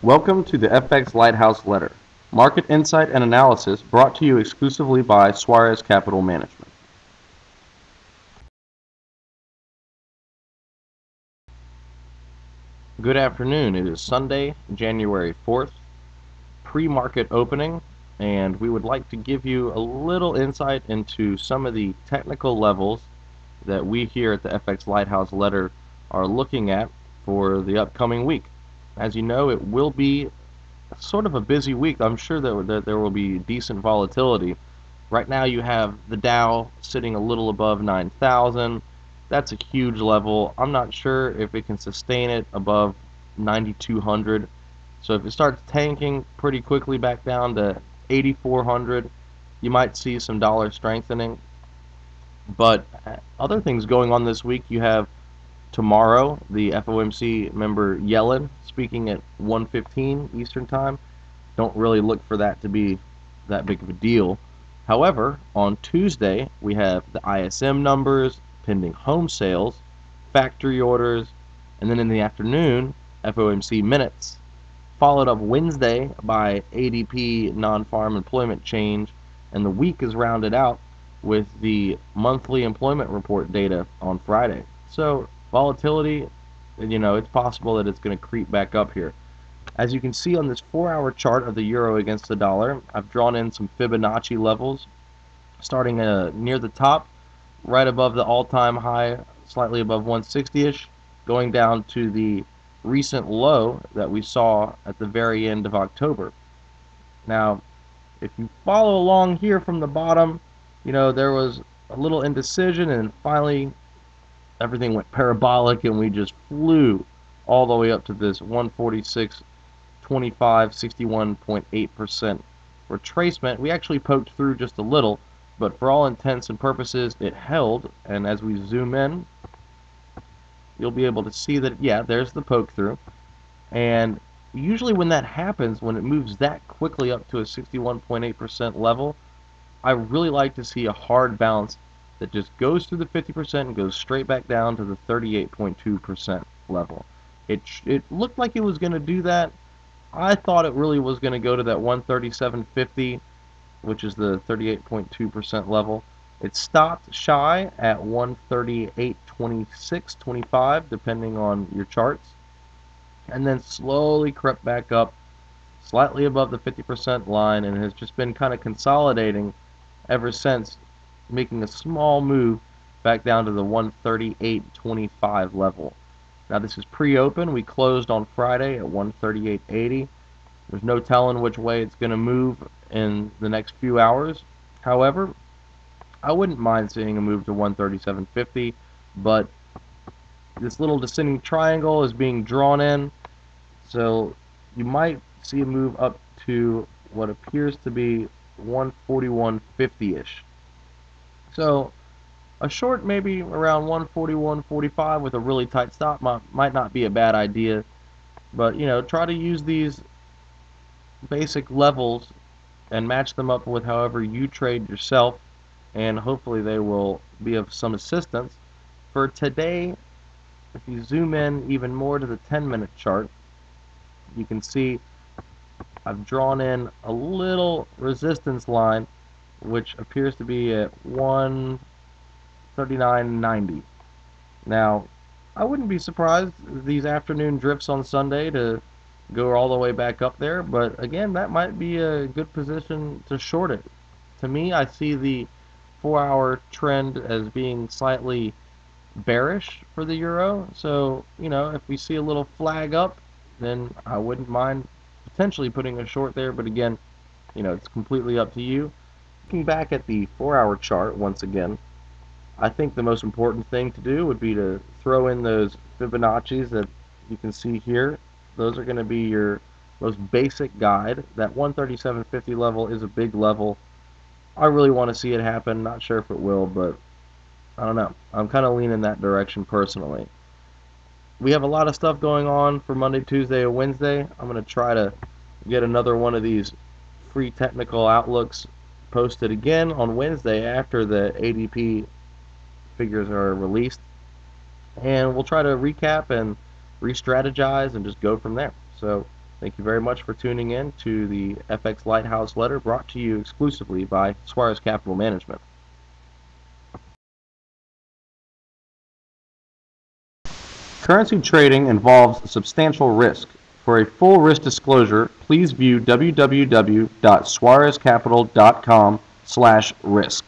Welcome to the FX Lighthouse Letter, market insight and analysis brought to you exclusively by Suarez Capital Management. Good afternoon. It is Sunday, January 4th, pre-market opening, and we would like to give you a little insight into some of the technical levels that we here at the FX Lighthouse Letter are looking at for the upcoming week. As you know, it will be sort of a busy week. I'm sure that there will be decent volatility. Right now you have the Dow sitting a little above 9,000. That's a huge level. I'm not sure if it can sustain it above 9,200. So if it starts tanking pretty quickly back down to 8,400, you might see some dollar strengthening. But other things going on this week, you have tomorrow the FOMC member Yellen speaking at 1:15 Eastern Time. Don't really look for that to be that big of a deal. However, on Tuesday, we have the ISM numbers, pending home sales, factory orders, and then in the afternoon, FOMC minutes, followed up Wednesday by ADP non-farm employment change, and the week is rounded out with the monthly employment report data on Friday. So volatility, it's possible that it's going to creep back up here. As you can see on this 4-hour chart of the euro against the dollar, I've drawn in some Fibonacci levels, starting near the top, right above the all-time high, slightly above 160-ish, going down to the recent low that we saw at the very end of October. Now, if you follow along here from the bottom, there was a little indecision, and finally everything went parabolic, and we just flew all the way up to this 146.25, 61.8% retracement. We actually poked through just a little, but for all intents and purposes, it held. And as we zoom in, you'll be able to see that, yeah, there's the poke through. And usually when that happens, when it moves that quickly up to a 61.8% level, I really like to see a hard bounce that just goes through the 50% and goes straight back down to the 38.2% level. It looked like it was going to do that. I thought it really was going to go to that 137.50, which is the 38.2% level. It stopped shy at 138.26, 25, depending on your charts, and then slowly crept back up slightly above the 50% line and has just been kind of consolidating ever since, making a small move back down to the 138.25 level. Now this is pre-open. We closed on Friday at 138.80. There's no telling which way it's going to move in the next few hours. However, I wouldn't mind seeing a move to 137.50, but this little descending triangle is being drawn in, so you might see a move up to what appears to be 141.50-ish. So a short maybe around 141.45 with a really tight stop might not be a bad idea, but try to use these basic levels and match them up with however you trade yourself, and hopefully they will be of some assistance. For today, if you zoom in even more to the 10-minute chart, you can see I've drawn in a little resistance line which appears to be at 139.90. Now, I wouldn't be surprised these afternoon drifts on Sunday to go all the way back up there, but again, that might be a good position to short it. To me, I see the 4-hour trend as being slightly bearish for the euro, so if we see a little flag up, then I wouldn't mind potentially putting a short there, but again, it's completely up to you. Looking back at the 4-hour chart once again, I think the most important thing to do would be to throw in those Fibonacci's that you can see here. Those are going to be your most basic guide. That 137.50 level is a big level. I really want to see it happen. Not sure if it will, but I don't know. I'm kind of leaning that direction personally. We have a lot of stuff going on for Monday, Tuesday, and Wednesday. I'm going to try to get another one of these free technical outlooks posted again on Wednesday after the ADP figures are released, and we'll try to recap and re-strategize and just go from there. So Thank you very much for tuning in to the FX Lighthouse letter brought to you exclusively by Suarez Capital Management. Currency trading involves substantial risk. For a full risk disclosure, please view www.suarezcapital.com/risk.